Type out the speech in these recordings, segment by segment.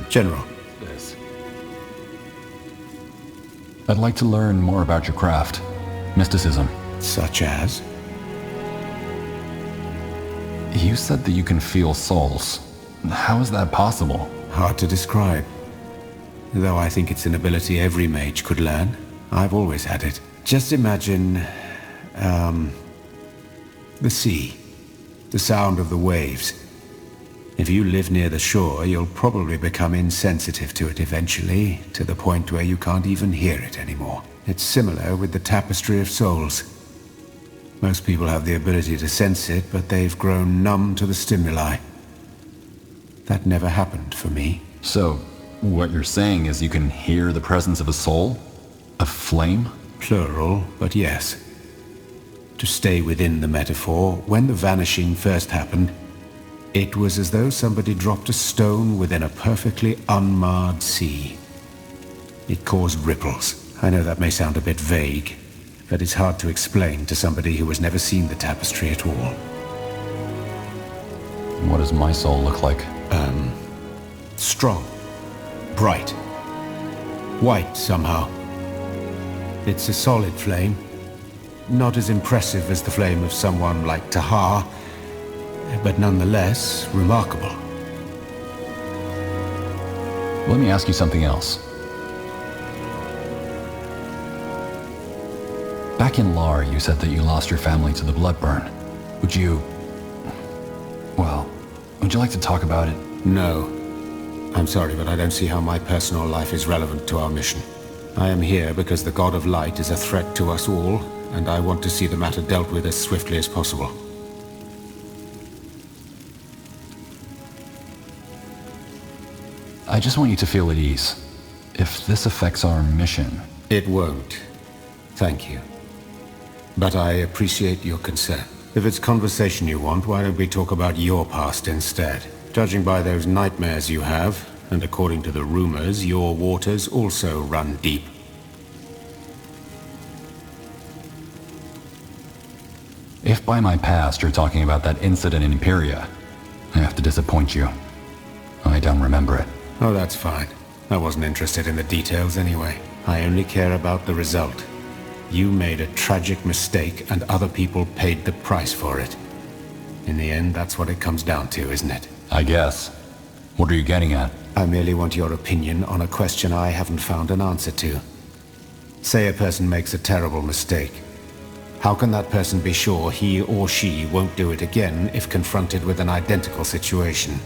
General. Yes. I'd like to learn more about your craft. Mysticism. Such as? You said that you can feel souls. How is that possible? Hard to describe. Though I think it's an ability every mage could learn. I've always had it. Just imagine... the sea. The sound of the waves. If you live near the shore, you'll probably become insensitive to it eventually, to the point where you can't even hear it anymore. It's similar with the tapestry of souls. Most people have the ability to sense it, but they've grown numb to the stimuli. That never happened for me. So, what you're saying is you can hear the presence of a soul? A flame? Plural, but yes. To stay within the metaphor, when the vanishing first happened, it was as though somebody dropped a stone within a perfectly unmarred sea. It caused ripples. I know that may sound a bit vague, but it's hard to explain to somebody who has never seen the tapestry at all. What does my soul look like? Strong. Bright. White, somehow. It's a solid flame. Not as impressive as the flame of someone like Tahar, but nonetheless remarkable. Let me ask you something else. Back in Lar, you said that you lost your family to the Bloodburn. Would you like to talk about it? No. I'm sorry, but I don't see how my personal life is relevant to our mission. I am here because the God of Light is a threat to us all, and I want to see the matter dealt with as swiftly as possible. I just want you to feel at ease. If this affects our mission... It won't. Thank you. But I appreciate your concern. If it's conversation you want, why don't we talk about your past instead? Judging by those nightmares you have, and according to the rumors, your waters also run deep. If by my past you're talking about that incident in Imperia, I have to disappoint you. I don't remember it. Oh, that's fine. I wasn't interested in the details anyway. I only care about the result. You made a tragic mistake and other people paid the price for it. In the end, that's what it comes down to, isn't it? I guess. What are you getting at? I merely want your opinion on a question I haven't found an answer to. Say a person makes a terrible mistake. How can that person be sure he or she won't do it again if confronted with an identical situation?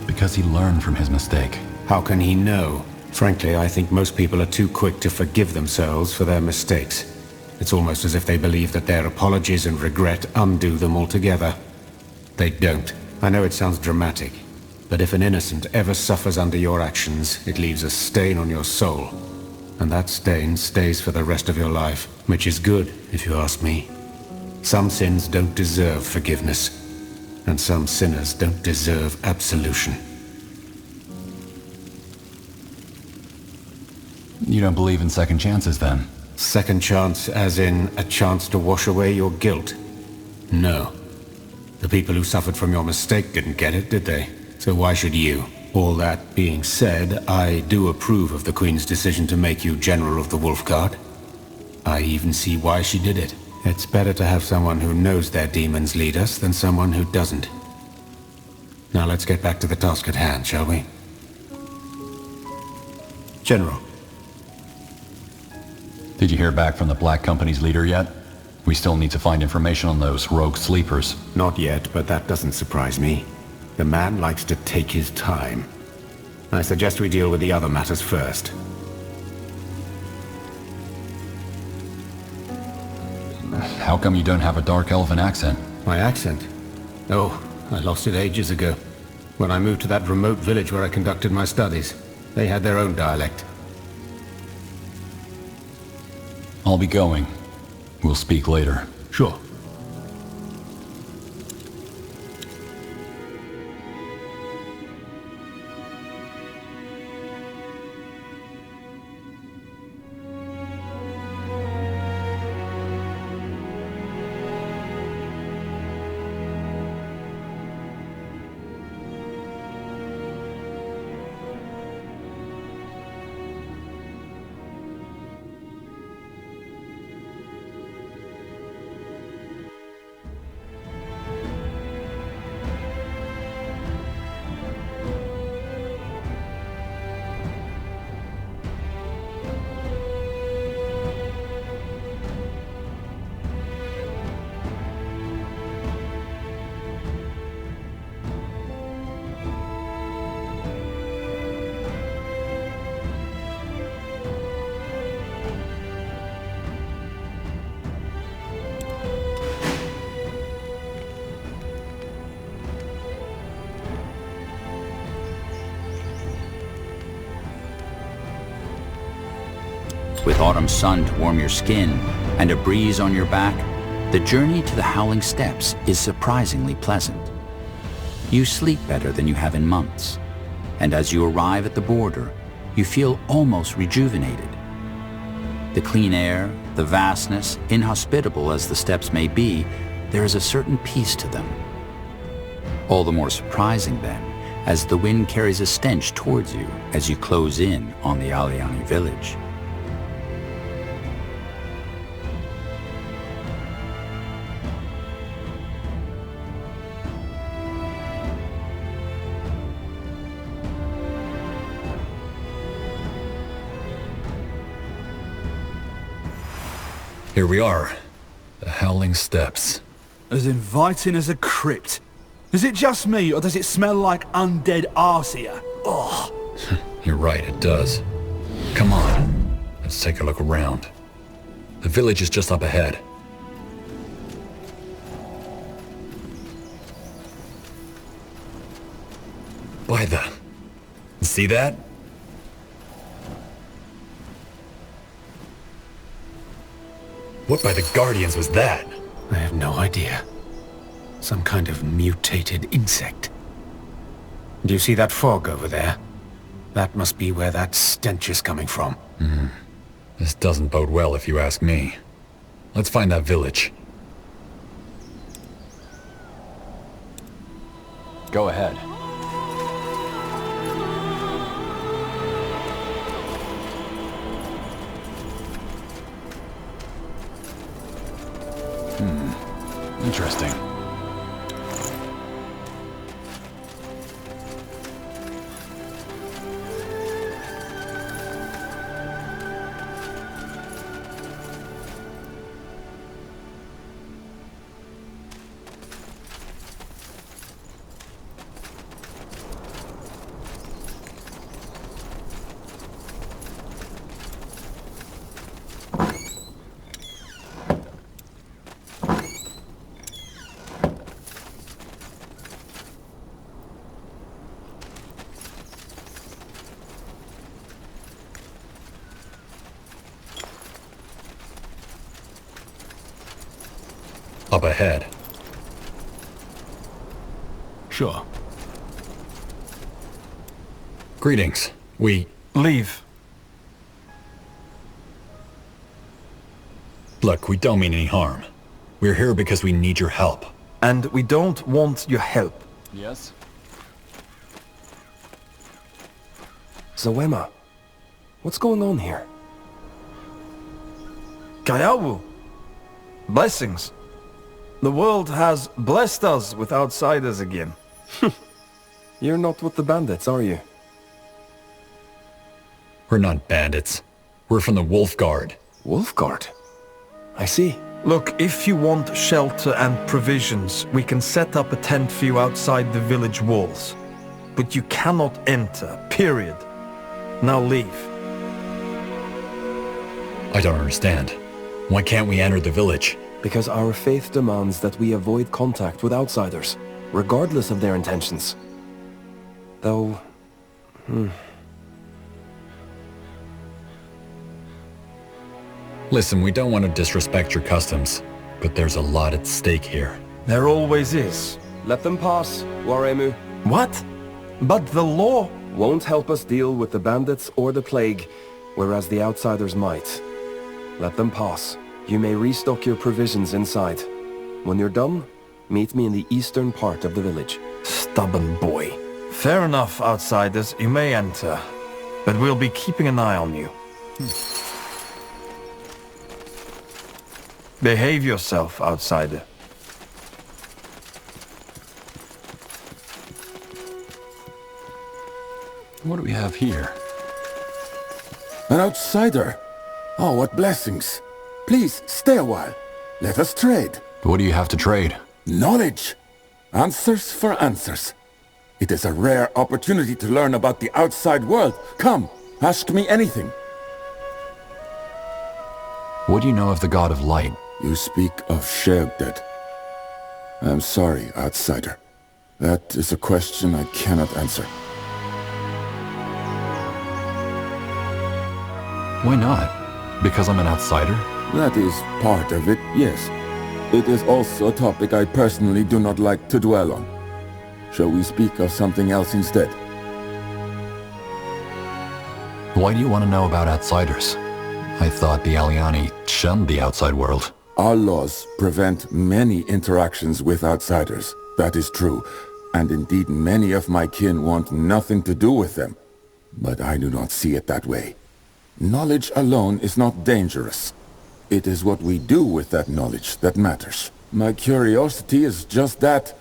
Because he learned from his mistake. How can he know? Frankly, I think most people are too quick to forgive themselves for their mistakes. It's almost as if they believe that their apologies and regret undo them altogether. They don't. I know it sounds dramatic, but if an innocent ever suffers under your actions, it leaves a stain on your soul. And that stain stays for the rest of your life, which is good, if you ask me. Some sins don't deserve forgiveness, and some sinners don't deserve absolution. You don't believe in second chances, then? Second chance as in a chance to wash away your guilt? No. The people who suffered from your mistake didn't get it, did they? So why should you? All that being said, I do approve of the Queen's decision to make you General of the Wolf Guard. I even see why she did it. It's better to have someone who knows their demons lead us than someone who doesn't. Now let's get back to the task at hand, shall we? General. Did you hear back from the Black Company's leader yet? We still need to find information on those rogue sleepers. Not yet, but that doesn't surprise me. The man likes to take his time. I suggest we deal with the other matters first. How come you don't have a dark elven accent? My accent? Oh, I lost it ages ago. When I moved to that remote village where I conducted my studies. They had their own dialect. I'll be going. We'll speak later. Sure. With autumn sun to warm your skin and a breeze on your back, the journey to the Howling Steppes is surprisingly pleasant. You sleep better than you have in months, and as you arrive at the border, you feel almost rejuvenated. The clean air, the vastness, inhospitable as the steppes may be, there is a certain peace to them. All the more surprising then, as the wind carries a stench towards you as you close in on the Aliani village. Here we are. The Howling Steppes. As inviting as a crypt. Is it just me, or does it smell like undead arse here? Ugh. You're right, it does. Come on, let's take a look around. The village is just up ahead. By the... See that? What by the Guardians was that? I have no idea. Some kind of mutated insect. Do you see that fog over there? That must be where that stench is coming from. This doesn't bode well if you ask me. Let's find that village. Go ahead. Interesting. Up ahead. Sure. Greetings. We... Leave. Look, we don't mean any harm. We're here because we need your help. And we don't want your help. Yes? Zoema, what's going on here? Kayawu. Blessings. The world has blessed us with outsiders again. You're not with the bandits, are you? We're not bandits. We're from the Wolf Guard. Wolfguard? I see. Look, if you want shelter and provisions, we can set up a tent for you outside the village walls. But you cannot enter, period. Now leave. I don't understand. Why can't we enter the village? Because our faith demands that we avoid contact with outsiders, regardless of their intentions. Though... Listen, we don't want to disrespect your customs, but there's a lot at stake here. There always is. Let them pass, Waremu. What? But the law... Won't help us deal with the bandits or the plague, whereas the outsiders might. Let them pass. You may restock your provisions inside. When you're done, meet me in the eastern part of the village. Stubborn boy. Fair enough, outsiders, you may enter. But we'll be keeping an eye on you. Behave yourself, outsider. What do we have here? An outsider? Oh, what blessings. Please, stay a while. Let us trade. What do you have to trade? Knowledge. Answers for answers. It is a rare opportunity to learn about the outside world. Come, ask me anything. What do you know of the God of Light? You speak of Sheogdad. I'm sorry, outsider. That is a question I cannot answer. Why not? Because I'm an outsider? That is part of it, yes. It is also a topic I personally do not like to dwell on. Shall we speak of something else instead? Why do you want to know about outsiders? I thought the Aliani shunned the outside world. Our laws prevent many interactions with outsiders. That is true. And indeed many of my kin want nothing to do with them. But I do not see it that way. Knowledge alone is not dangerous. It is what we do with that knowledge that matters. My curiosity is just that.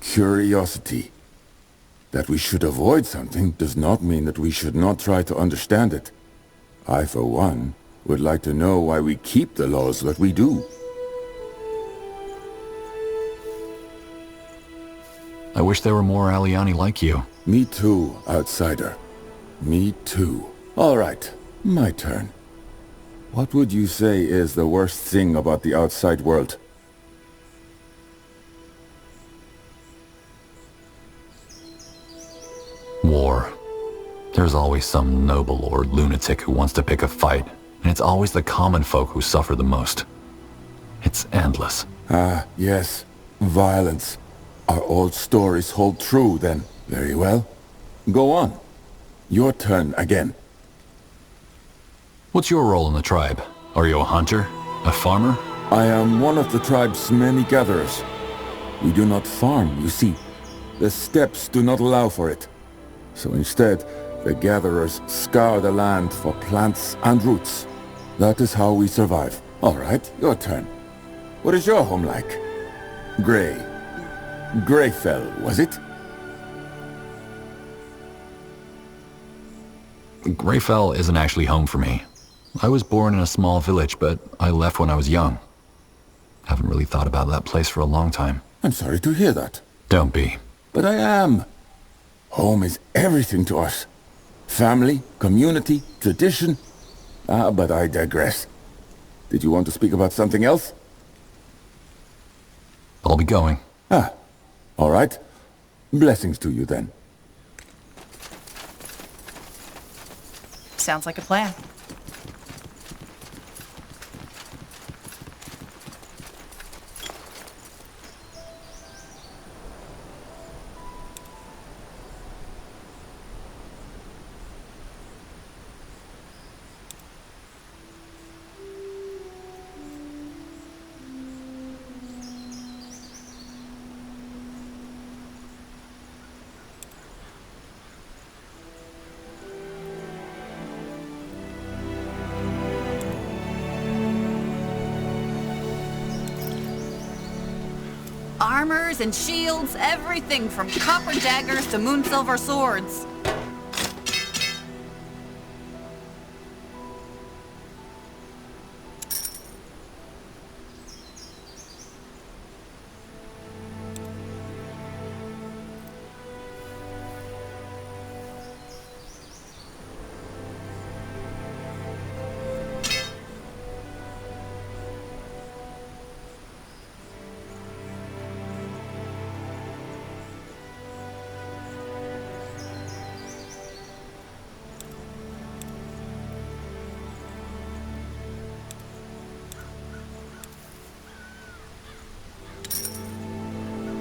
Curiosity. That we should avoid something does not mean that we should not try to understand it. I, for one, would like to know why we keep the laws that we do. I wish there were more Aliani like you. Me too, outsider. Me too. All right, my turn. What would you say is the worst thing about the outside world? War. There's always some noble or lunatic who wants to pick a fight, and it's always the common folk who suffer the most. It's endless. Ah, yes. Violence. Our old stories hold true, then. Very well. Go on. Your turn again. What's your role in the tribe? Are you a hunter? A farmer? I am one of the tribe's many gatherers. We do not farm, you see. The steppes do not allow for it. So instead, the gatherers scour the land for plants and roots. That is how we survive. All right, your turn. What is your home like? Greyfell, was it? Greyfell isn't actually home for me. I was born in a small village, but I left when I was young. Haven't really thought about that place for a long time. I'm sorry to hear that. Don't be. But I am. Home is everything to us. Family, community, tradition. But I digress. Did you want to speak about something else? I'll be going. All right. Blessings to you then. Sounds like a plan. Armors and shields, everything from copper daggers to moonsilver swords.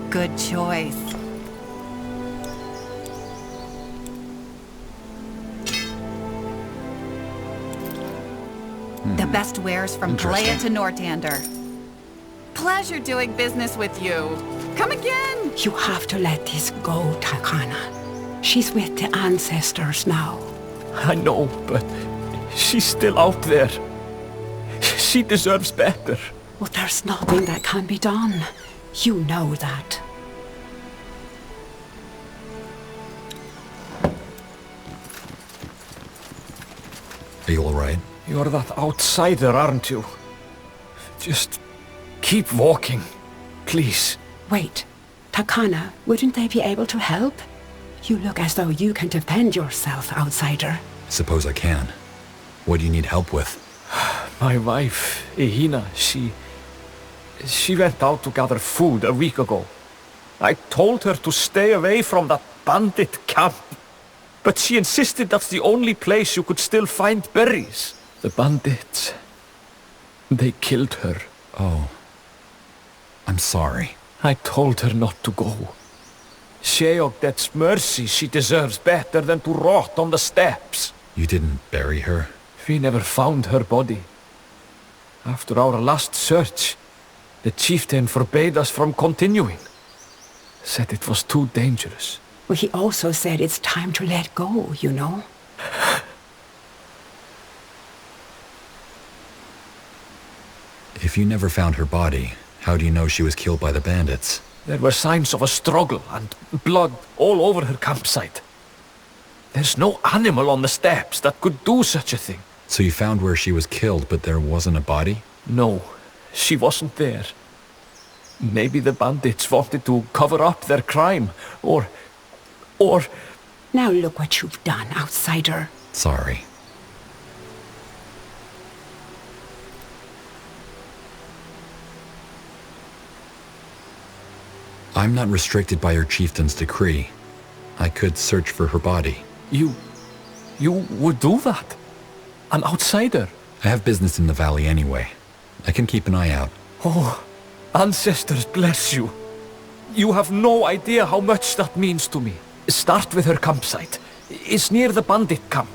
Good choice. The best wares from Playa to Nortander. Pleasure doing business with you. Come again! You have to let this go, Takana. She's with the ancestors now. I know, but she's still out there. She deserves better. Well, there's nothing that can be done. You know that. Are you alright? You're that outsider, aren't you? Just keep walking, please. Wait, Takana, wouldn't they be able to help? You look as though you can defend yourself, outsider. Suppose I can. What do you need help with? My wife, Ehina, she went out to gather food a week ago. I told her to stay away from that bandit camp. But she insisted that's the only place you could still find berries. The bandits. They killed her. Oh. I'm sorry. I told her not to go. Sheog gets mercy. She deserves better than to rot on the steppes. You didn't bury her? We never found her body. After our last search, the chieftain forbade us from continuing. Said it was too dangerous. Well, he also said it's time to let go, you know. If you never found her body, how do you know she was killed by the bandits? There were signs of a struggle and blood all over her campsite. There's no animal on the steppes that could do such a thing. So you found where she was killed, but there wasn't a body? No, she wasn't there. Maybe the bandits wanted to cover up their crime, or... Now look what you've done, outsider. Sorry. I'm not restricted by your chieftain's decree. I could search for her body. You would do that? An outsider? I have business in the valley anyway. I can keep an eye out. Oh, ancestors bless you. You have no idea how much that means to me. Start with her campsite. It's near the bandit camp.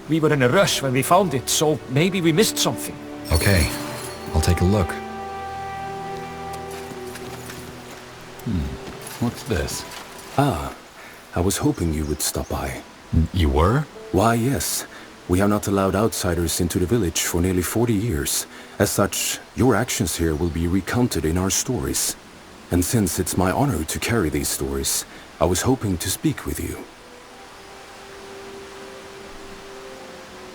We were in a rush when we found it, so maybe we missed something. Okay, I'll take a look. What's this? Ah, I was hoping you would stop by. You were? Why, yes. We have not allowed outsiders into the village for nearly 40 years. As such, your actions here will be recounted in our stories. And since it's my honor to carry these stories, I was hoping to speak with you.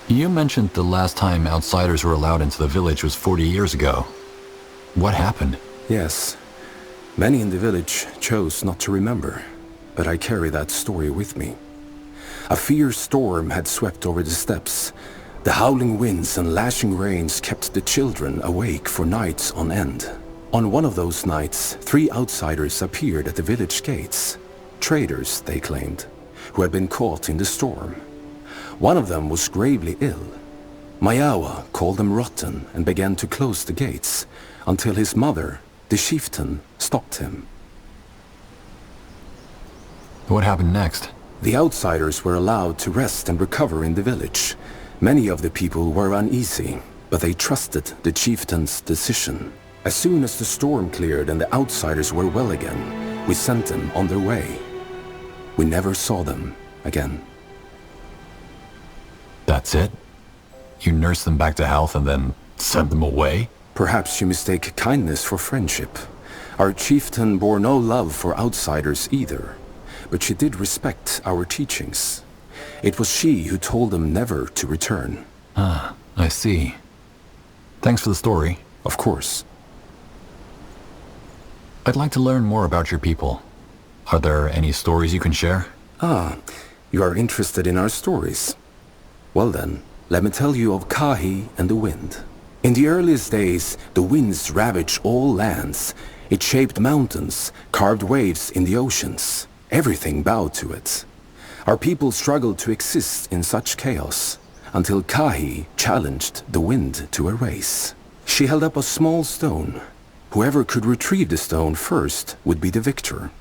You mentioned the last time outsiders were allowed into the village was 40 years ago. What happened? Yes. Many in the village chose not to remember, but I carry that story with me. A fierce storm had swept over the steppes. The howling winds and lashing rains kept the children awake for nights on end. On one of those nights, 3 outsiders appeared at the village gates. Traders, they claimed, who had been caught in the storm. One of them was gravely ill. Mayawa called them rotten and began to close the gates, until his mother, the chieftain, stopped him. What happened next? The outsiders were allowed to rest and recover in the village. Many of the people were uneasy, but they trusted the chieftain's decision. As soon as the storm cleared and the outsiders were well again, we sent them on their way. We never saw them again. That's it? You nursed them back to health and then sent them away? Perhaps you mistake kindness for friendship. Our chieftain bore no love for outsiders either, but she did respect our teachings. It was she who told them never to return. Ah, I see. Thanks for the story. Of course. I'd like to learn more about your people. Are there any stories you can share? Ah, you are interested in our stories. Well then, let me tell you of Kahi and the wind. In the earliest days, the winds ravaged all lands. It shaped mountains, carved waves in the oceans. Everything bowed to it. Our people struggled to exist in such chaos, until Kahi challenged the wind to a race. She held up a small stone. Whoever could retrieve the stone first would be the victor.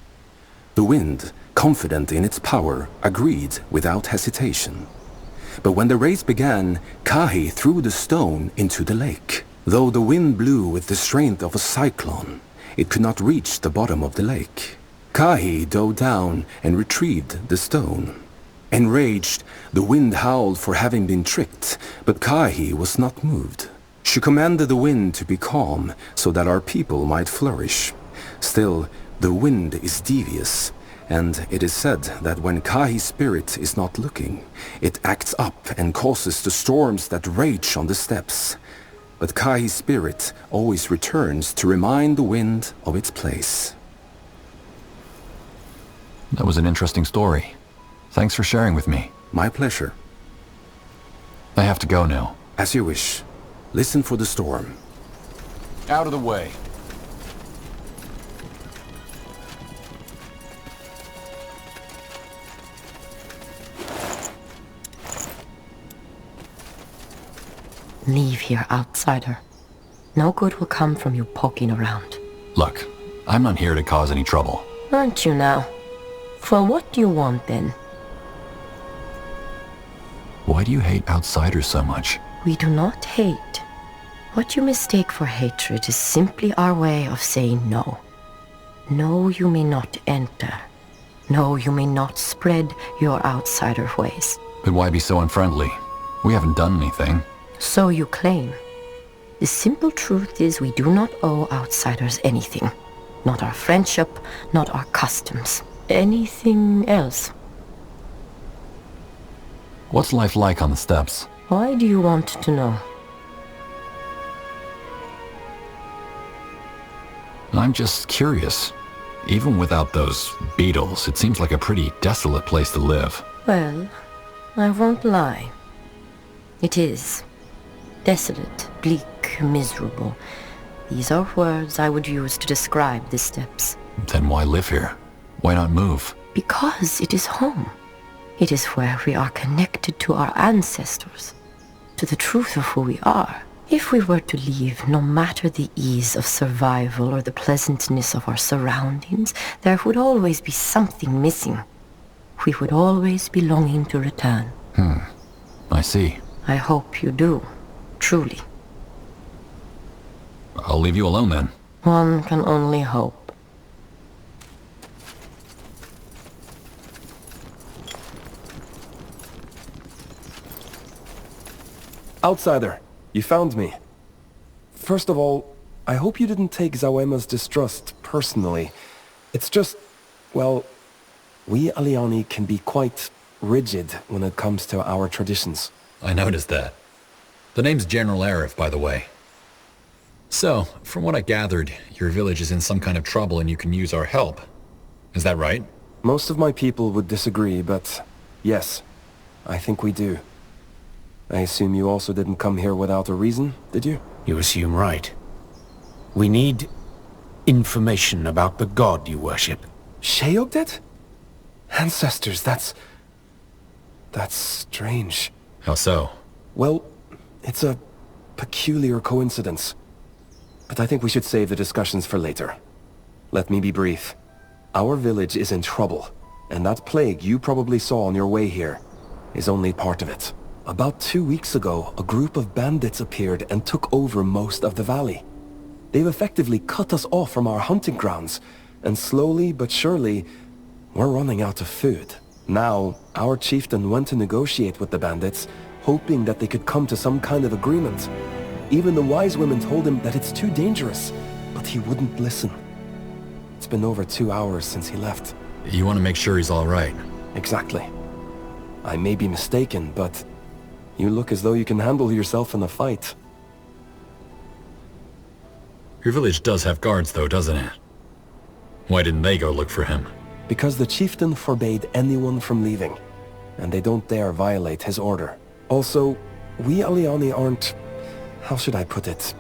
The wind, confident in its power, agreed without hesitation. But when the race began, Kahi threw the stone into the lake. Though the wind blew with the strength of a cyclone, it could not reach the bottom of the lake. Kahi dove down and retrieved the stone. Enraged, the wind howled for having been tricked, but Kahi was not moved. She commanded the wind to be calm, so that our people might flourish. Still, the wind is devious, and it is said that when Kahi's spirit is not looking, it acts up and causes the storms that rage on the steppes. But Kahi's spirit always returns to remind the wind of its place. That was an interesting story. Thanks for sharing with me. My pleasure. I have to go now. As you wish. Listen for the storm. Out of the way. Leave here, outsider. No good will come from you poking around. Look, I'm not here to cause any trouble. Aren't you now? Well, what do you want then? Why do you hate outsiders so much? We do not hate. What you mistake for hatred is simply our way of saying no. No, you may not enter. No, you may not spread your outsider ways. But why be so unfriendly? We haven't done anything. So you claim. The simple truth is we do not owe outsiders anything. Not our friendship, not our customs. Anything else. What's life like on the steppes? Why do you want to know? I'm just curious. Even without those beetles, it seems like a pretty desolate place to live. Well, I won't lie. It is. Desolate, bleak, miserable. These are words I would use to describe the steppes. Then why live here? Why not move? Because it is home. It is where we are connected to our ancestors, to the truth of who we are. If we were to leave, no matter the ease of survival or the pleasantness of our surroundings, there would always be something missing. We would always be longing to return. I see. I hope you do, truly. I'll leave you alone then. One can only hope. Outsider, you found me. First of all, I hope you didn't take Zawema's distrust personally. It's just, well, we Aliani can be quite rigid when it comes to our traditions. I noticed that. The name's General Arif, by the way. So, from what I gathered, your village is in some kind of trouble and you can use our help. Is that right? Most of my people would disagree, but yes, I think we do. I assume you also didn't come here without a reason, did you? You assume right. We need information about the god you worship. Sheogdet? Ancestors, that's strange. How so? Well, it's a peculiar coincidence. But I think we should save the discussions for later. Let me be brief. Our village is in trouble, and that plague you probably saw on your way here is only part of it. About 2 weeks ago, a group of bandits appeared and took over most of the valley. They've effectively cut us off from our hunting grounds, and slowly but surely, we're running out of food. Now, our chieftain went to negotiate with the bandits, hoping that they could come to some kind of agreement. Even the wise women told him that it's too dangerous, but he wouldn't listen. It's been over 2 hours since he left. You want to make sure he's all right. Exactly. I may be mistaken, but you look as though you can handle yourself in a fight. Your village does have guards though, doesn't it? Why didn't they go look for him? Because the chieftain forbade anyone from leaving, and they don't dare violate his order. Also, we Aliani aren't... how should I put it?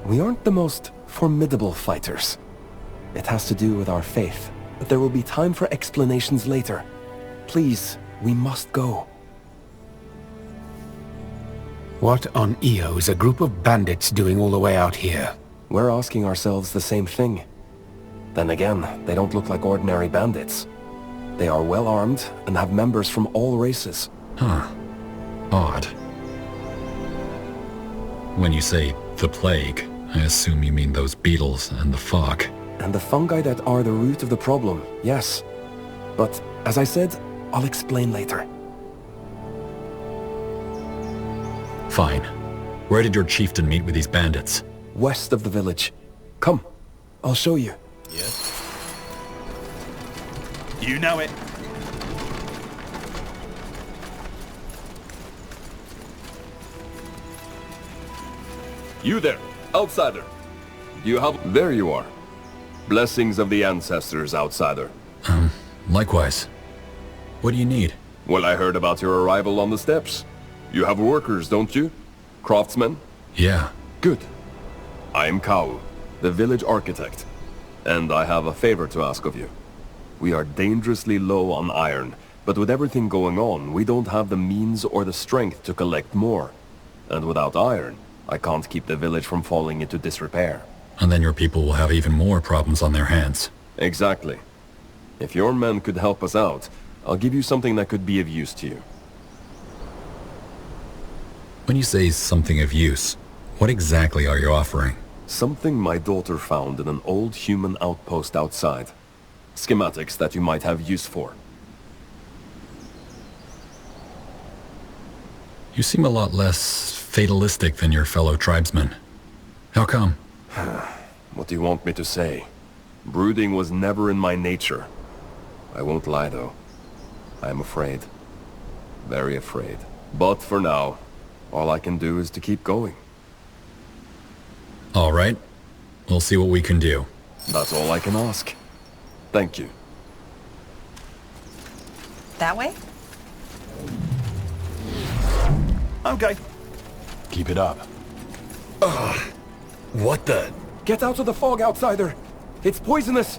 We aren't the most formidable fighters. It has to do with our faith, but there will be time for explanations later. Please, we must go. What on Io is a group of bandits doing all the way out here? We're asking ourselves the same thing. Then again, they don't look like ordinary bandits. They are well armed and have members from all races. Huh. Odd. When you say the plague, I assume you mean those beetles and the fog. And the fungi that are the root of the problem, yes. But, as I said, I'll explain later. Fine. Where did your chieftain meet with these bandits? West of the village. Come, I'll show you. Yes. You know it. You there, outsider. You have... There you are. Blessings of the ancestors, outsider. Likewise. What do you need? Well, I heard about your arrival on the steppes. You have workers, don't you? Craftsmen? Yeah. Good. I am Kau, the village architect. And I have a favor to ask of you. We are dangerously low on iron, but with everything going on, we don't have the means or the strength to collect more. And without iron, I can't keep the village from falling into disrepair. And then your people will have even more problems on their hands. Exactly. If your men could help us out, I'll give you something that could be of use to you. When you say something of use, what exactly are you offering? Something my daughter found in an old human outpost outside. Schematics that you might have use for. You seem a lot less fatalistic than your fellow tribesmen. How come? What do you want me to say? Brooding was never in my nature. I won't lie though. I am afraid. Very afraid. But for now, all I can do is to keep going. All right. We'll see what we can do. That's all I can ask. Thank you. That way? Okay. Keep it up. What the? Get out of the fog, outsider! It's poisonous!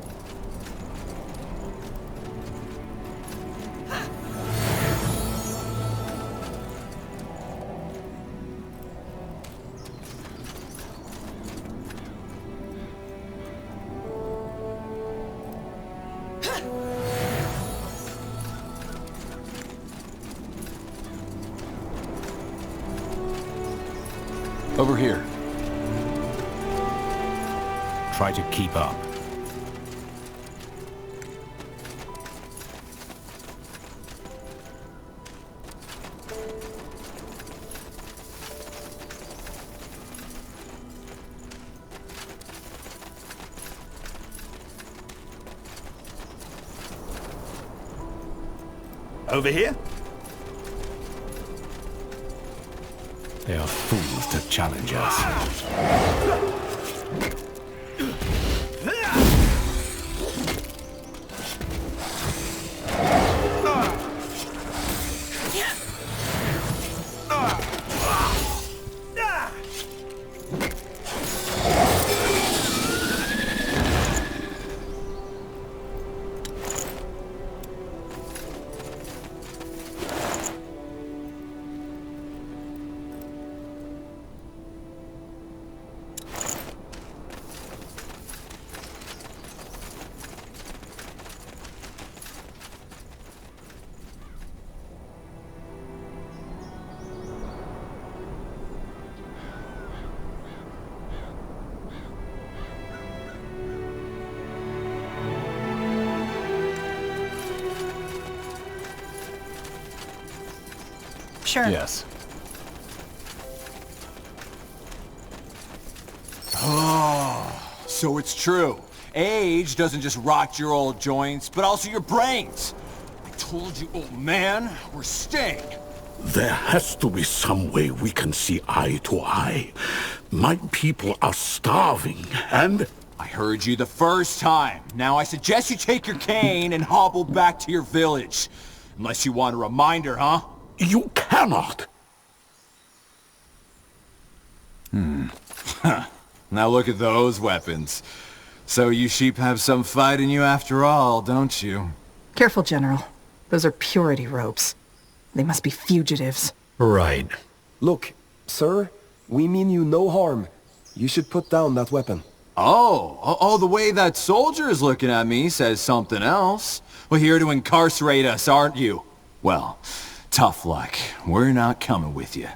Over here. Try to keep up. Over here? They are fools to challenge us. Sure. Yes. Oh, so it's true. Age doesn't just rot your old joints, but also your brains. I told you, old man, we're staying. There has to be some way we can see eye to eye. My people are starving, and... I heard you the first time. Now I suggest you take your cane and hobble back to your village. Unless you want a reminder, huh? You cannot! Now look at those weapons. So you sheep have some fight in you after all, don't you? Careful, General. Those are purity robes. They must be fugitives. Right. Look, sir, we mean you no harm. You should put down that weapon. Oh, the way that soldier is looking at me says something else. We're here to incarcerate us, aren't you? Well, tough luck. We're not coming with you.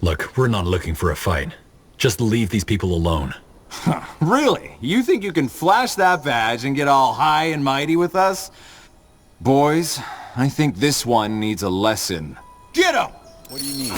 Look, we're not looking for a fight. Just leave these people alone. Really? You think you can flash that badge and get all high and mighty with us? Boys, I think this one needs a lesson. Get him! What do you need?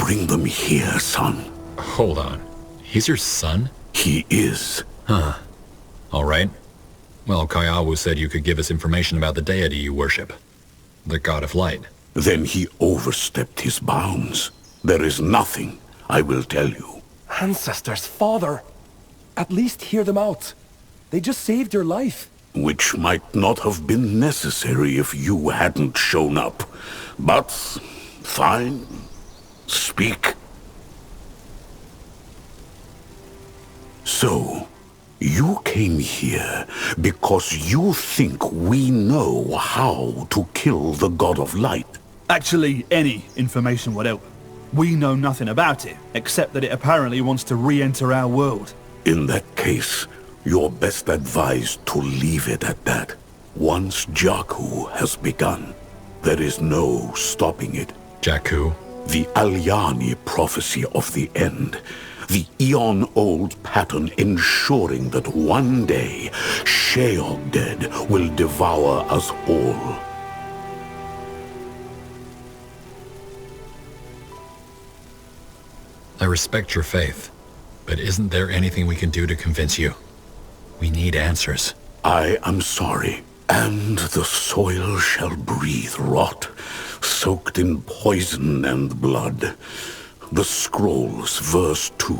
bring them here, son. Hold on. He's your son? He is. Huh. All right. Well, Kaiawu said you could give us information about the deity you worship. The god of light. Then he overstepped his bounds. There is nothing I will tell you. Ancestors, father! At least hear them out. They just saved your life. Which might not have been necessary if you hadn't shown up. But, fine. Speak. So, you came here because you think we know how to kill the God of Light. Actually, any information would help. We know nothing about it, except that it apparently wants to re-enter our world. In that case, you're best advised to leave it at that. Once Jakku has begun, there is no stopping it. Jakku? The Alyani prophecy of the end. The eon-old pattern ensuring that one day, Sheol-Dead will devour us all. I respect your faith, but isn't there anything we can do to convince you? We need answers. I am sorry, and the soil shall breathe rot, soaked in poison and blood. The Scrolls, verse 2.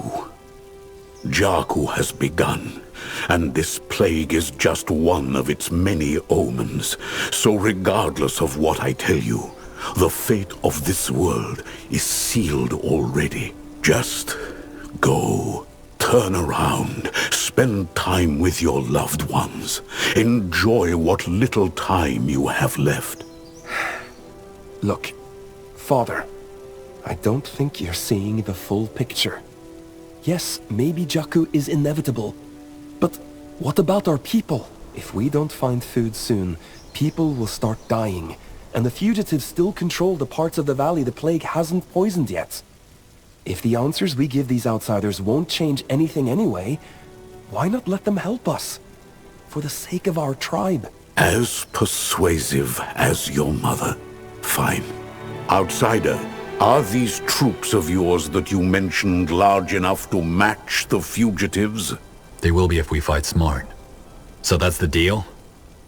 Jakku has begun, and this plague is just one of its many omens. So regardless of what I tell you, the fate of this world is sealed already. Just go, turn around, spend time with your loved ones. Enjoy what little time you have left. Look, father, I don't think you're seeing the full picture. Yes, maybe Jakku is inevitable, but what about our people? If we don't find food soon, people will start dying, and the fugitives still control the parts of the valley the plague hasn't poisoned yet. If the answers we give these outsiders won't change anything anyway, why not let them help us? For the sake of our tribe. As persuasive as your mother. Fine. Outsider, are these troops of yours that you mentioned large enough to match the fugitives? They will be if we fight smart. So that's the deal?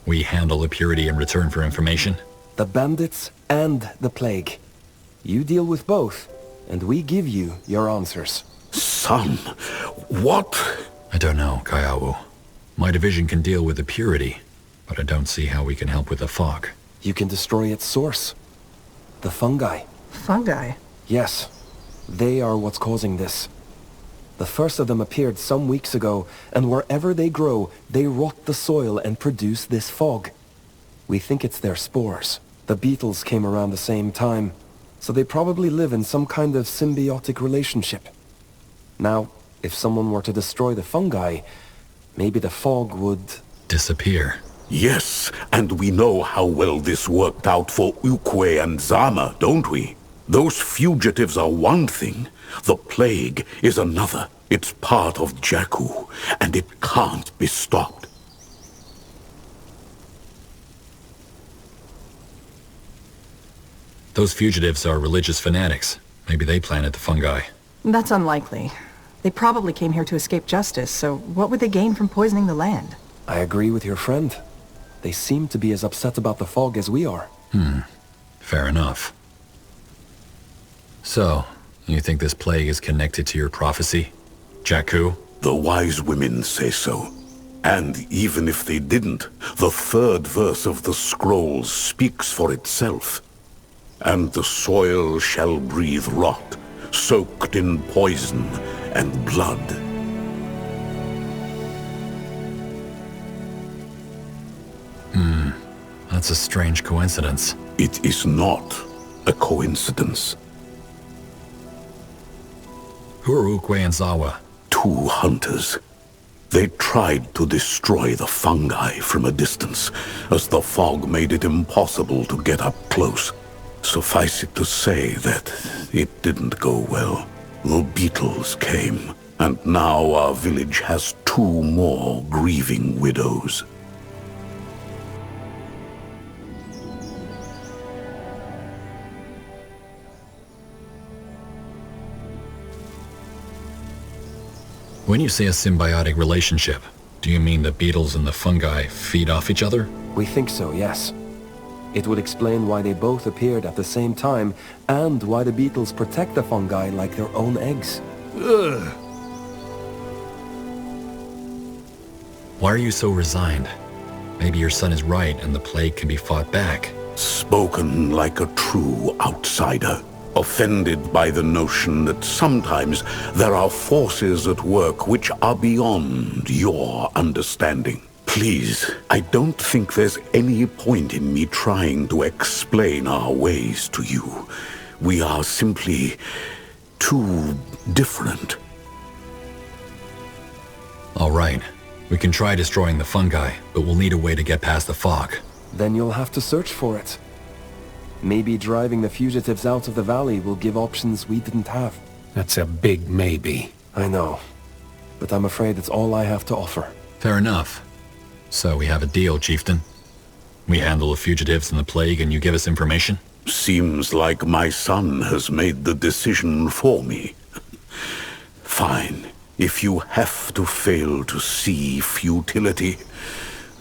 We handle the purity in return for information? The bandits and the plague. You deal with both, and we give you your answers. Son, what? I don't know, Kaiawu. My division can deal with the purity, but I don't see how we can help with the fog. You can destroy its source. The fungi. Fungi? Yes. They are what's causing this. The first of them appeared some weeks ago, and wherever they grow, they rot the soil and produce this fog. We think it's their spores. The beetles came around the same time, so they probably live in some kind of symbiotic relationship. Now, if someone were to destroy the fungi, maybe the fog would... disappear. Yes, and we know how well this worked out for Ukwe and Zama, don't we? Those fugitives are one thing, the plague is another. It's part of Jakku, and it can't be stopped. Those fugitives are religious fanatics. Maybe they planted the fungi. That's unlikely. They probably came here to escape justice, so what would they gain from poisoning the land? I agree with your friend. They seem to be as upset about the fog as we are. Fair enough. So, you think this plague is connected to your prophecy? Jakku? The wise women say so. And even if they didn't, the third verse of the Scrolls speaks for itself. And the soil shall breathe rot, soaked in poison and blood. That's a strange coincidence. It is not a coincidence. Who are Ukwe and Zawa? 2 hunters. They tried to destroy the fungi from a distance, as the fog made it impossible to get up close. Suffice it to say that it didn't go well. The beetles came, and now our village has 2 more grieving widows. When you say a symbiotic relationship, do you mean the beetles and the fungi feed off each other? We think so, yes. It would explain why they both appeared at the same time, and why the beetles protect the fungi like their own eggs. Ugh. Why are you so resigned? Maybe your son is right and the plague can be fought back. Spoken like a true outsider. Offended by the notion that sometimes there are forces at work which are beyond your understanding. Please, I don't think there's any point in me trying to explain our ways to you. We are simply too different. All right. We can try destroying the fungi, but we'll need a way to get past the fog. Then you'll have to search for it. Maybe driving the fugitives out of the valley will give options we didn't have. That's a big maybe. I know, but I'm afraid it's all I have to offer. Fair enough. So we have a deal, Chieftain. We handle the fugitives and the plague and you give us information? Seems like my son has made the decision for me. Fine. If you have to fail to see futility,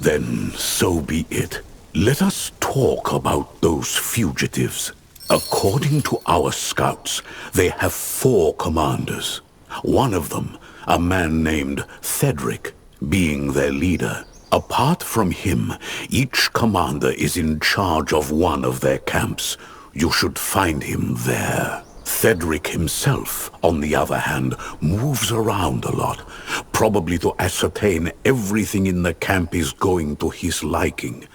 then so be it. Let us talk about those fugitives. According to our scouts, they have 4 commanders. One of them, a man named Cedric, being their leader. Apart from him, each commander is in charge of one of their camps. You should find him there. Cedric himself, on the other hand, moves around a lot, probably to ascertain everything in the camp is going to his liking.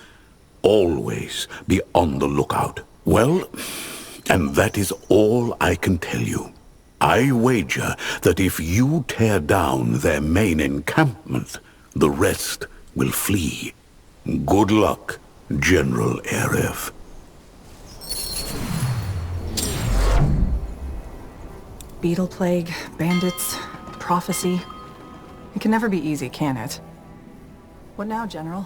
Always be on the lookout. Well, and that is all I can tell you. I wager that if you tear down their main encampment, the rest will flee. Good luck, General Erev. Beetle plague, bandits, prophecy. It can never be easy, can it? What now, General?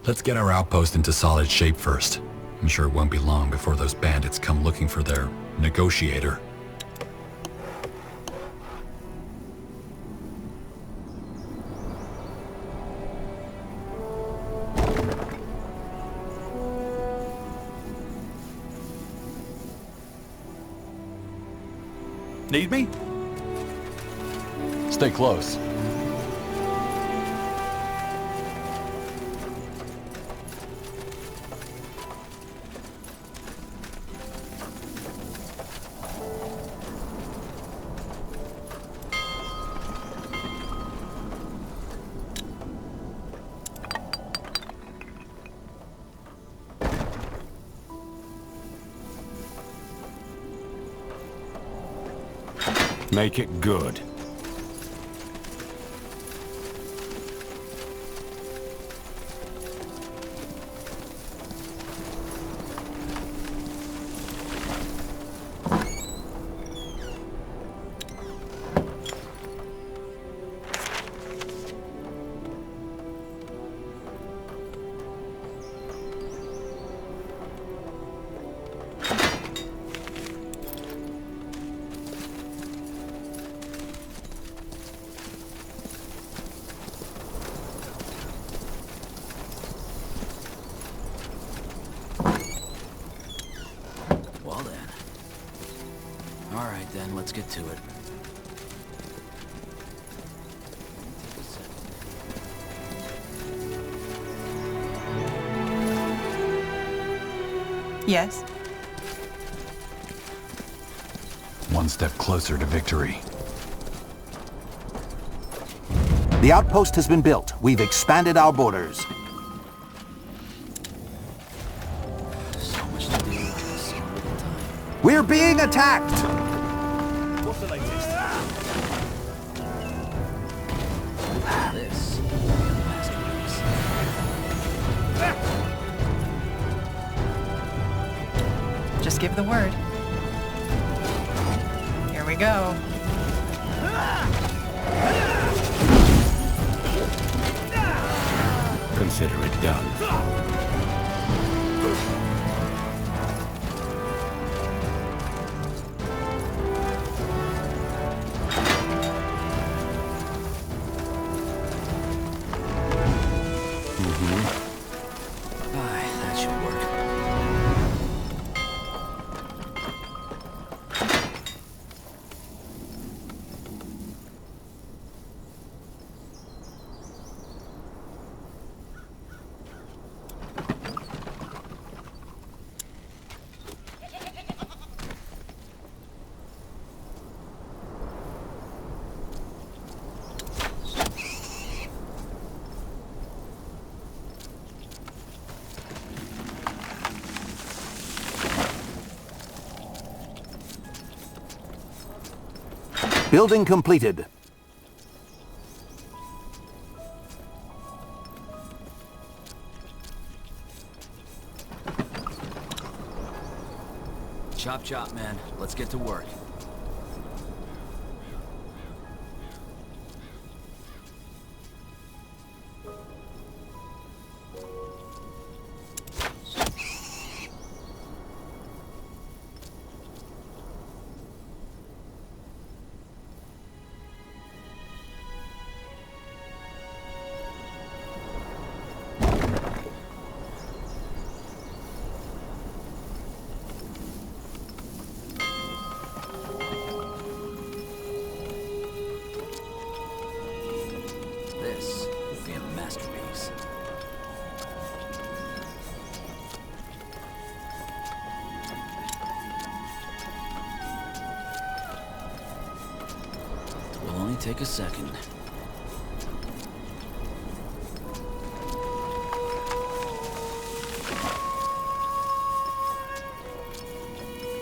Let's get our outpost into solid shape first. I'm sure it won't be long before those bandits come looking for their negotiator. Need me? Stay close. Make it good. Let's get to it. Yes? One step closer to victory. The outpost has been built. We've expanded our borders. So much to do. We're being attacked! Just give the word. Here we go. Consider it done. Building completed. Chop chop, man. Let's get to work. This will be a masterpiece. Will only take a second.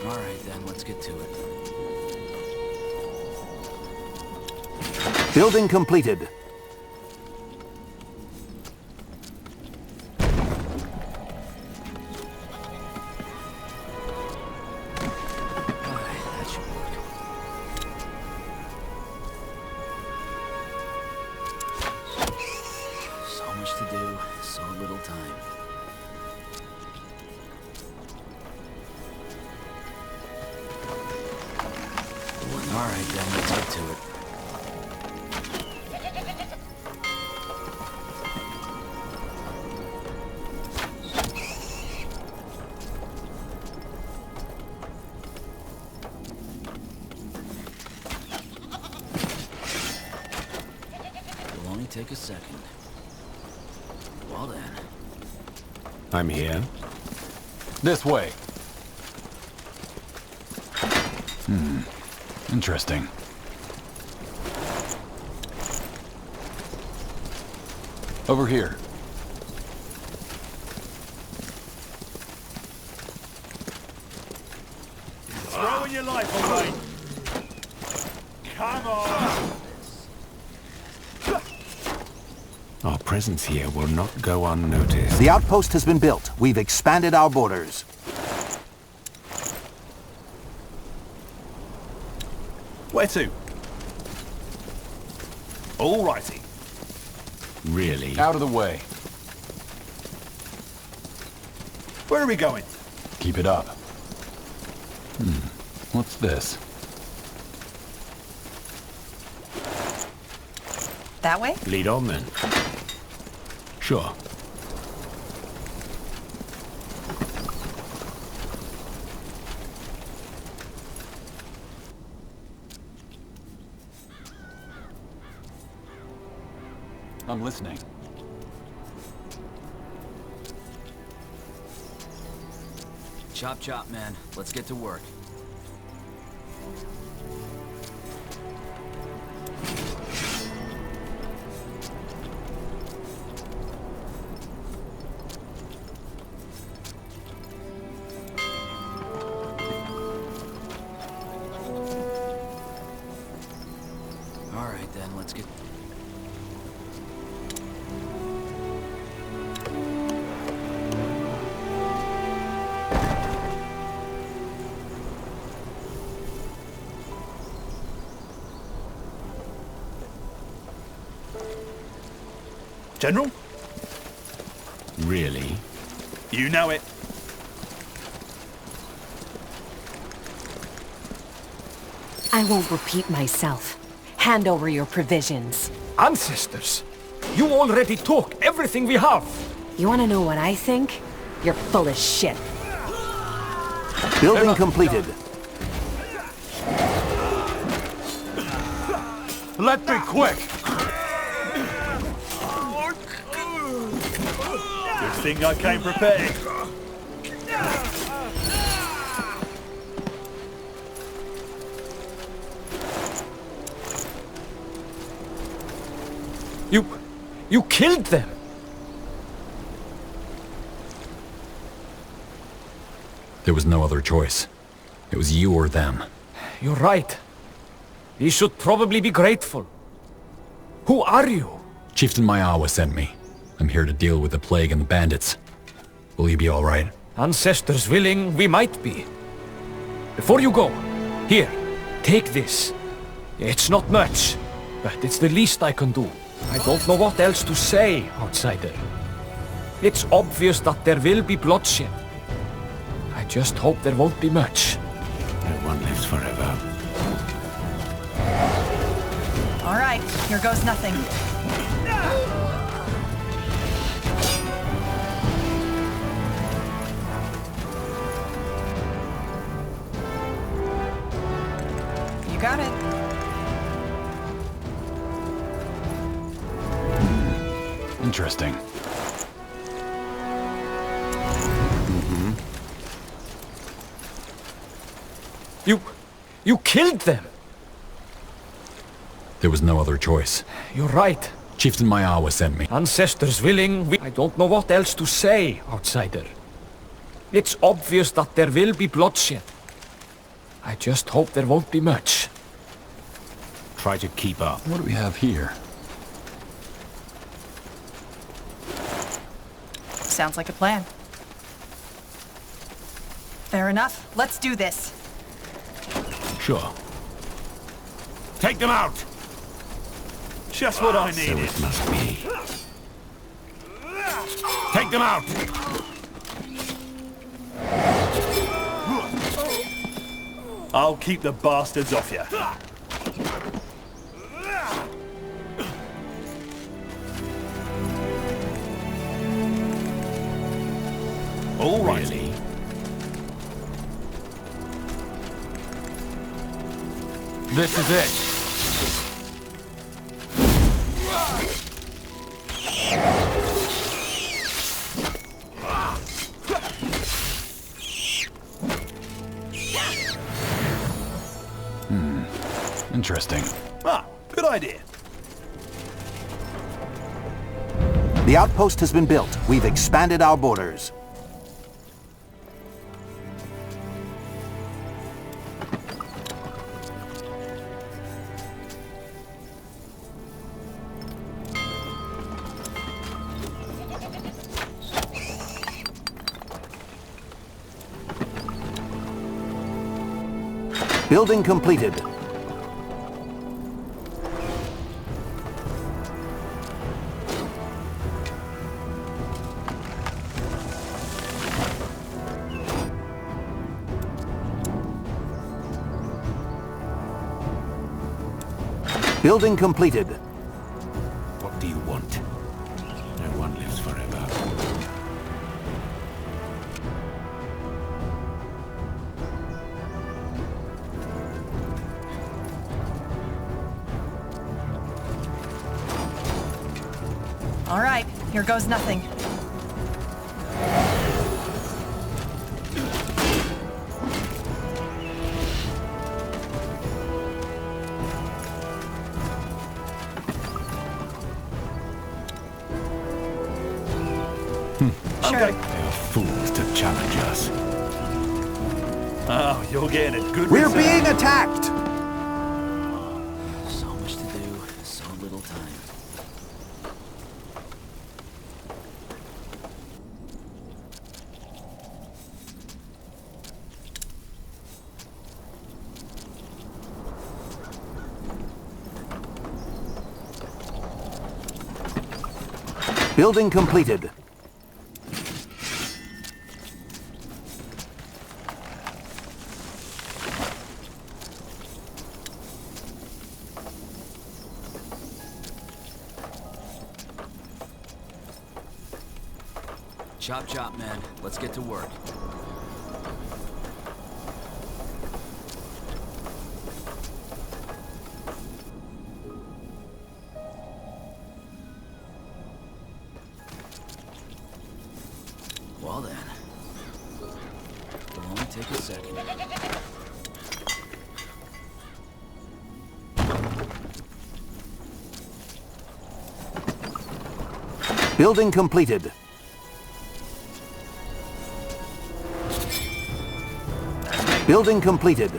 All right, then, let's get to it. Building completed. That should work. So much to do, so little time. All right, then, let's get to it. Will only take a second. Well then. I'm here. This way. Interesting. Over here. Throwing your life away. Come on. Our presence here will not go unnoticed. The outpost has been built. We've expanded our borders. Where to? Alrighty. Really? Out of the way. Where are we going? Keep it up. What's this? That way? Lead on then. Sure. I'm listening. Chop chop, man. Let's get to work. All right, then, let's get... General? Really? You know it. I won't repeat myself. Hand over your provisions. Ancestors! You already took everything we have! You want to know what I think? You're full of shit. Building completed. Let's be quick. Good thing I came prepared. You killed them! There was no other choice. It was you or them. You're right. He should probably be grateful. Who are you? Chieftain Mayawa sent me. I'm here to deal with the plague and the bandits. Will you be all right? Ancestors willing, we might be. Before you go, here, take this. It's not much, but it's the least I can do. I don't know what else to say, outsider. It's obvious that there will be bloodshed. I just hope there won't be much. No one lives forever. All right, here goes nothing. You got it. Interesting. You killed them! There was no other choice. You're right. Chieftain Mayawa sent me. Ancestors willing, I don't know what else to say, outsider. It's obvious that there will be bloodshed. I just hope there won't be much. Try to keep up. What do we have here? Sounds like a plan. Fair enough. Let's do this. Sure. Take them out! Just what I So needed. it must be. Take them out! I'll keep the bastards off you. All right. Really? This is it. Interesting. Ah, good idea. The outpost has been built. We've expanded our borders. Building completed. Building completed. What do you want? No one lives forever. All right, here goes nothing. Sure. They are fools to challenge us. Oh, you're getting a good We're return. being attacked! So much to do, so little time. Building completed. Chop chop, man. Let's get to work. Well then. It'll only take a second. Building completed. Building completed.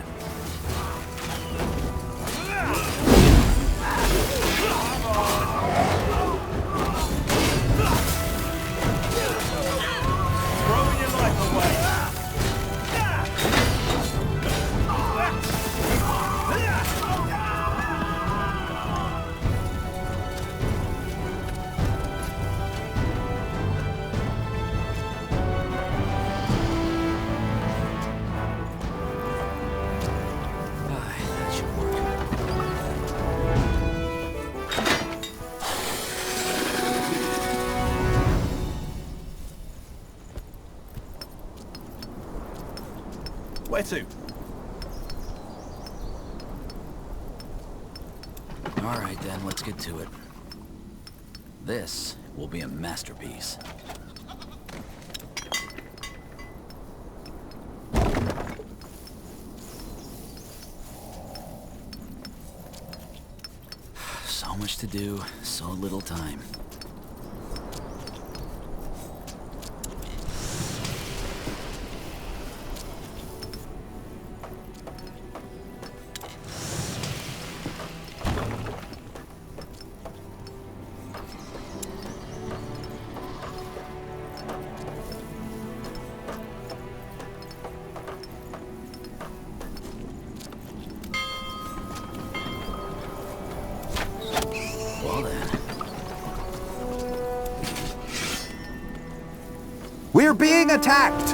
Where to? Alright then, let's get to it. This will be a masterpiece. So much to do, so little time. We're being attacked!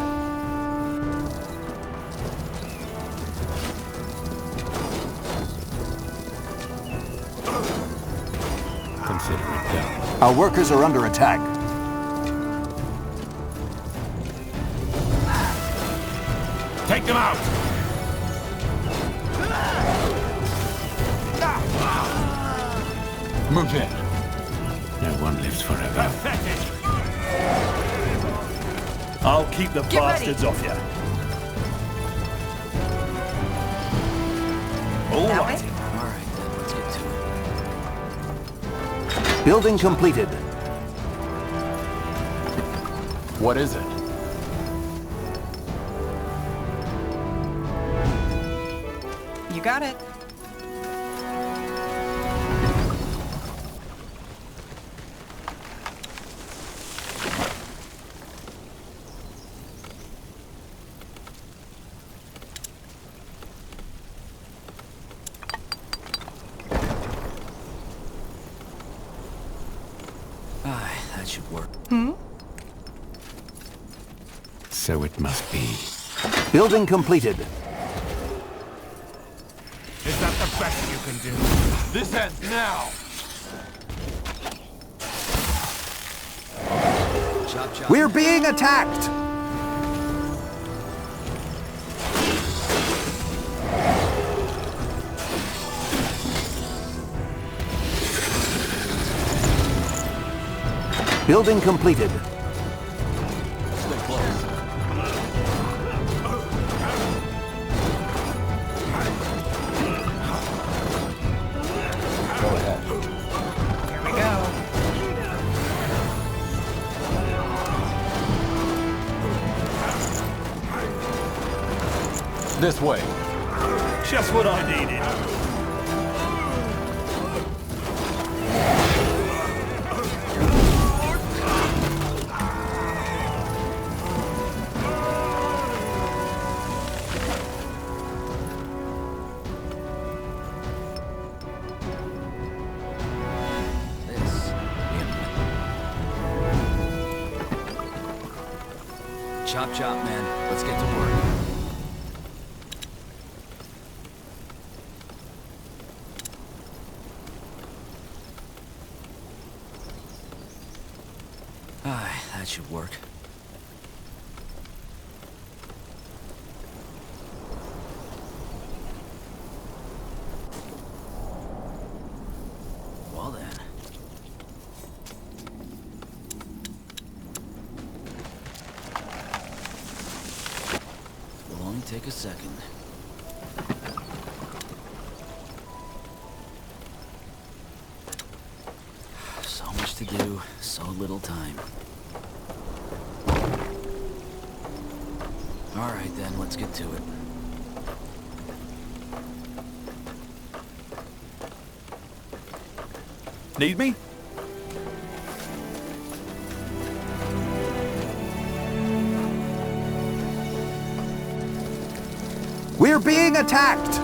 Consider it done. Our workers are under attack. Take them out! Move in. No one lives forever. I'll keep the bastards off you. All right. Alright then, let's get to it. Building completed. What is it? You got it. That should work. So it must be. Building completed. Is that the best you can do? This ends now! Chop, chop. We're being attacked! Building completed. Stay close. Go ahead. Here we go. This way. Just what I needed. Chop, chop, man. Let's get to work. That should work. Well then. Will only take a second. So much to do, so little time. All right then, let's get to it. Need me? We're being attacked!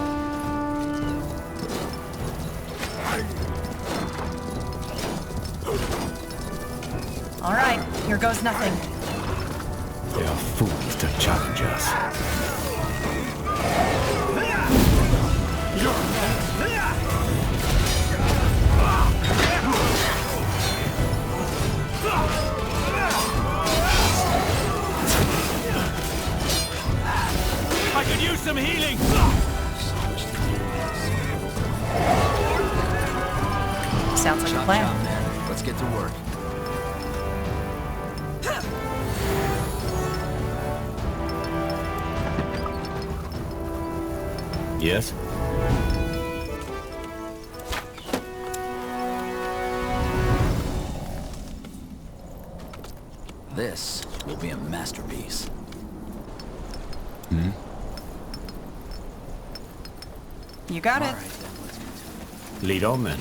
All right, here goes nothing. They are fools to challenge us. I could use let's get to work. Yes? This will be a masterpiece. Hmm? You got it. Lead on then.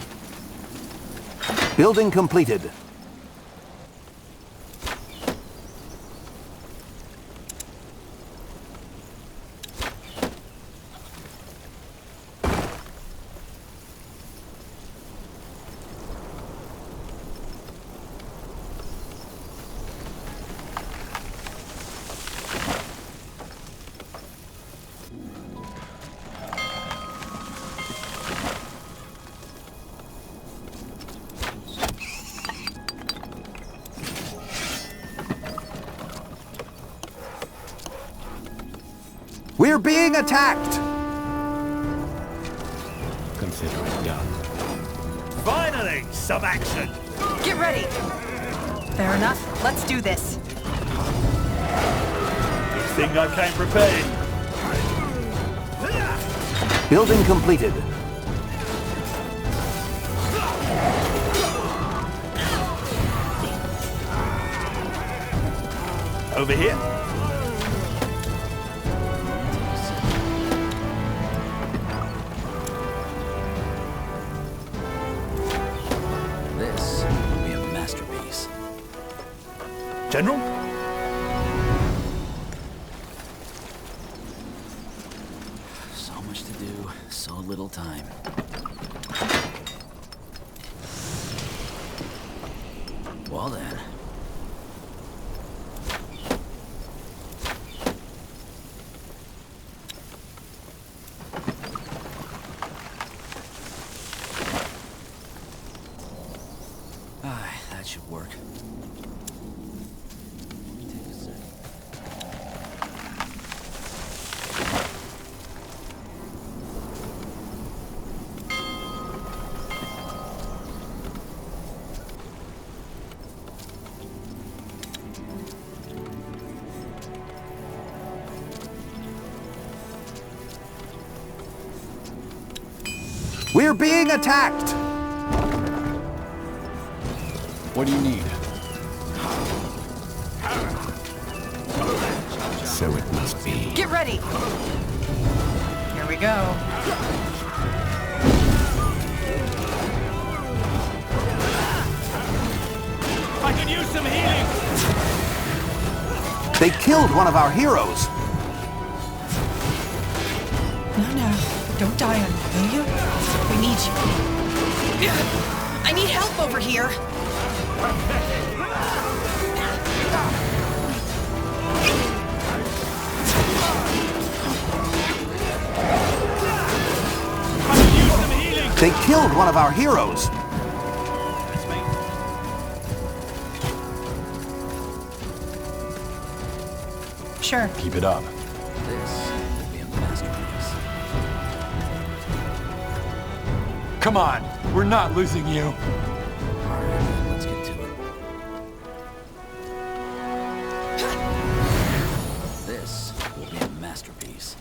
Building completed. We're being attacked! Consider it done. Finally, some action! Get ready! Fair enough. Let's do this. You think I came prepared? Building completed. Over here? This will be a masterpiece. General? So much to do, so little time. Well then. That should work. We're being attacked! What do you need? So it must be. Get ready! Here we go. I can use some healing! They killed one of our heroes! No, don't die on me, will you? We need you. I need help over here! They killed one of our heroes! Sure. Keep it up. This will be a masterpiece. Come on, we're not losing you. Alright, let's get to it. This will be a masterpiece.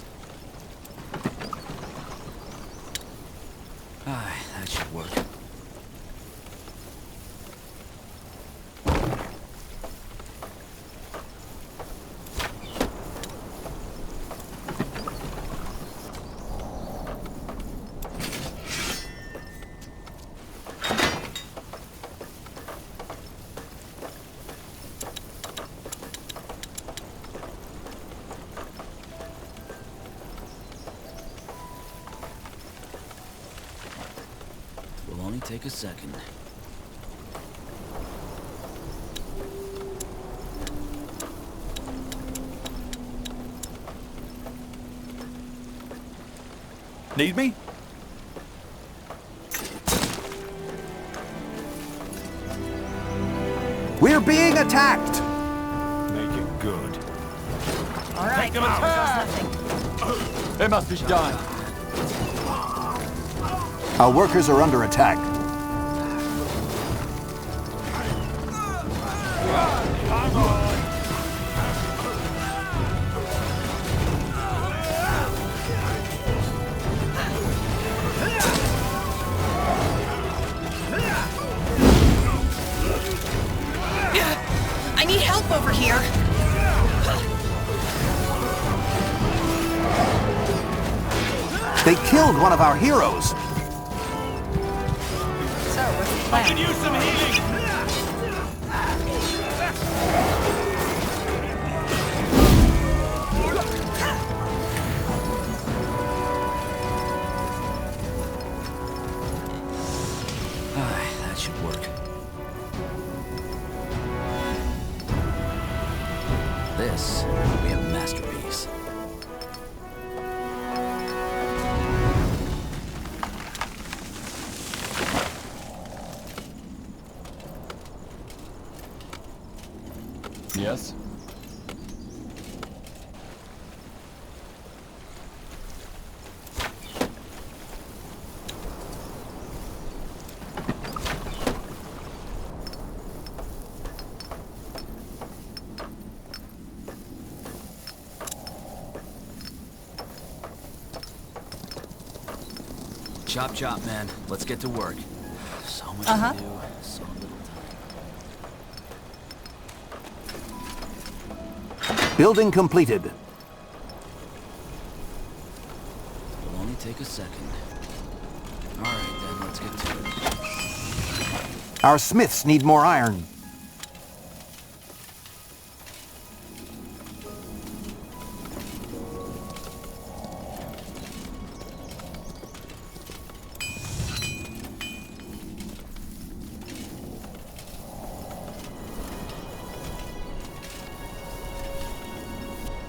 That should work. Will only take a second. Need me? We're being attacked! Make it good. All right, Take them attack! It must be done. Our workers are under attack. over here. They killed one of our heroes. So, what's the plan? I could use some healing. That should work. This will be a masterpiece. Yes? Chop chop, man. Let's get to work. So much Uh-huh. to do, so little time. Building completed. It'll only take a second. Alright then, let's get to it. Our smiths need more iron.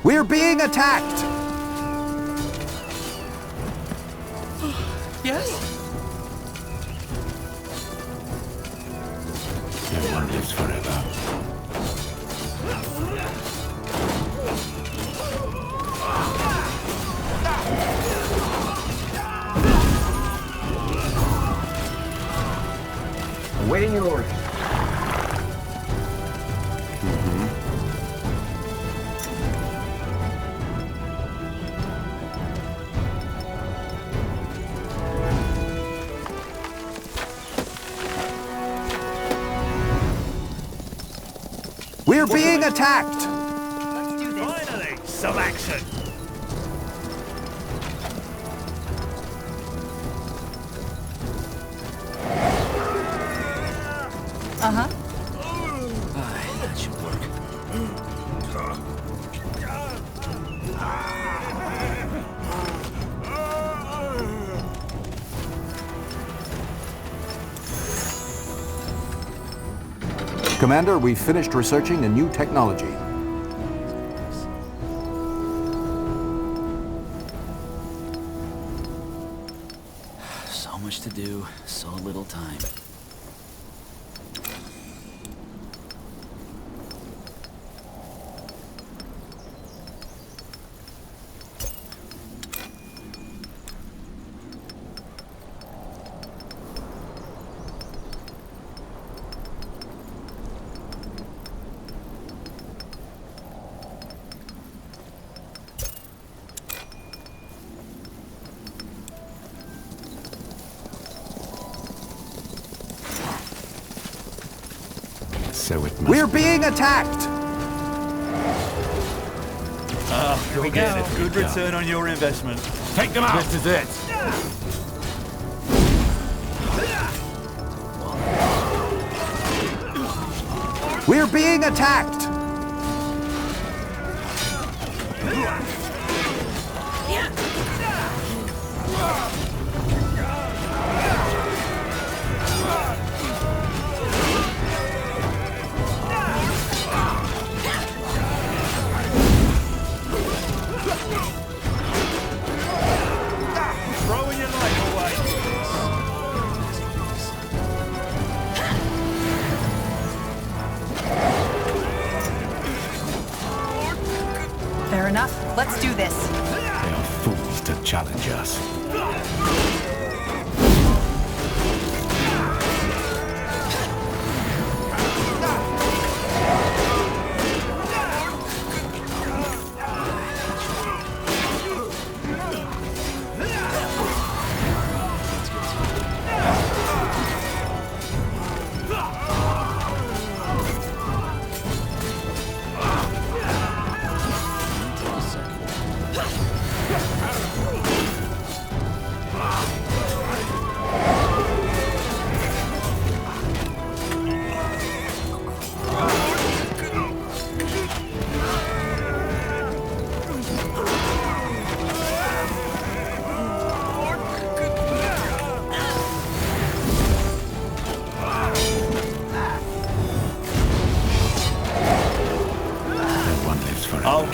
We're being attacked! Yes? No one lives forever. Awaiting your orders. We're being attacked! Finally, some action. Uh-huh. That should work. Commander, we've finished researching a new technology. So much to do, so little time. So it must We're being attacked! Here we go. Good return on your investment. Take them out. This is it. We're being attacked! Throwing your life away. Fair enough. Let's do this. They are fools to challenge us.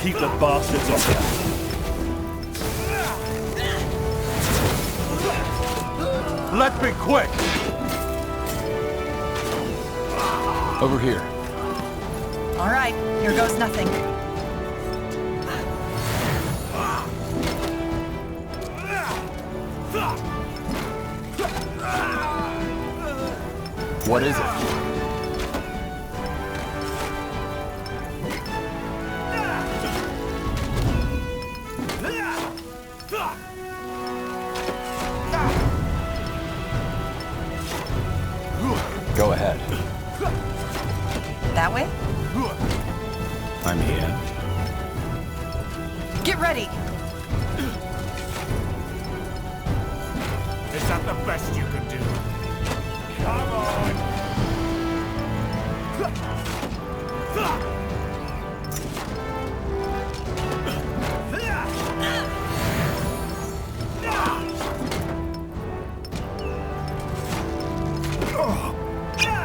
keep the bastards off you. Let's be quick! Over here. All right, here goes nothing. What is it? Go ahead. That way? I'm here. Get ready! Is that the best you can do? Come on!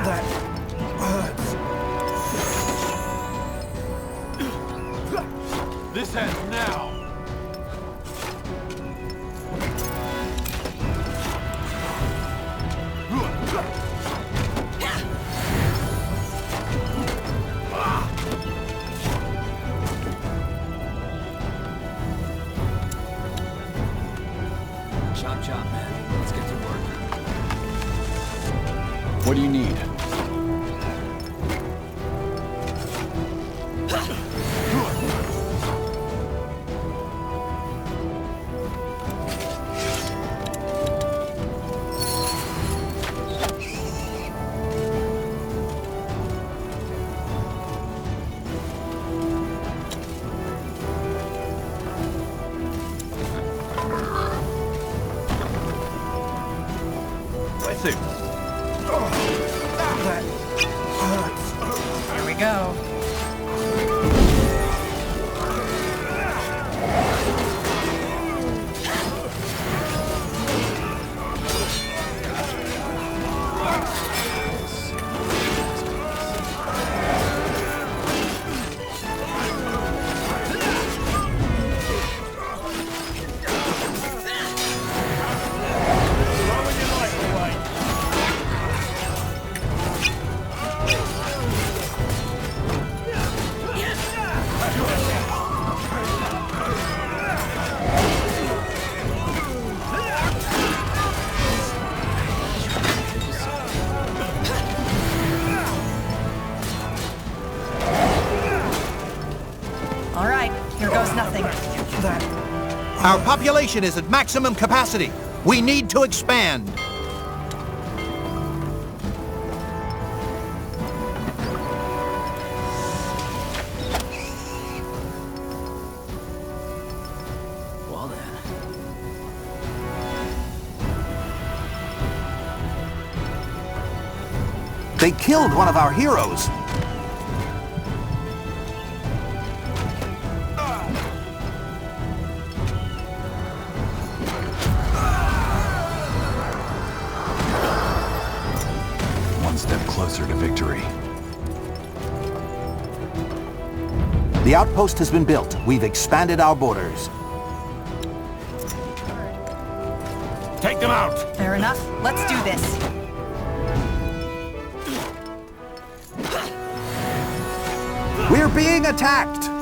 That hurts. This ends now! Chop chop, man. Let's get to work. What do you need? There we go. All right, here goes nothing. Our population is at maximum capacity. We need to expand. Well then. They killed one of our heroes. One step closer to victory. The outpost has been built. We've expanded our borders. Take them out! Fair enough. Let's do this. We're being attacked!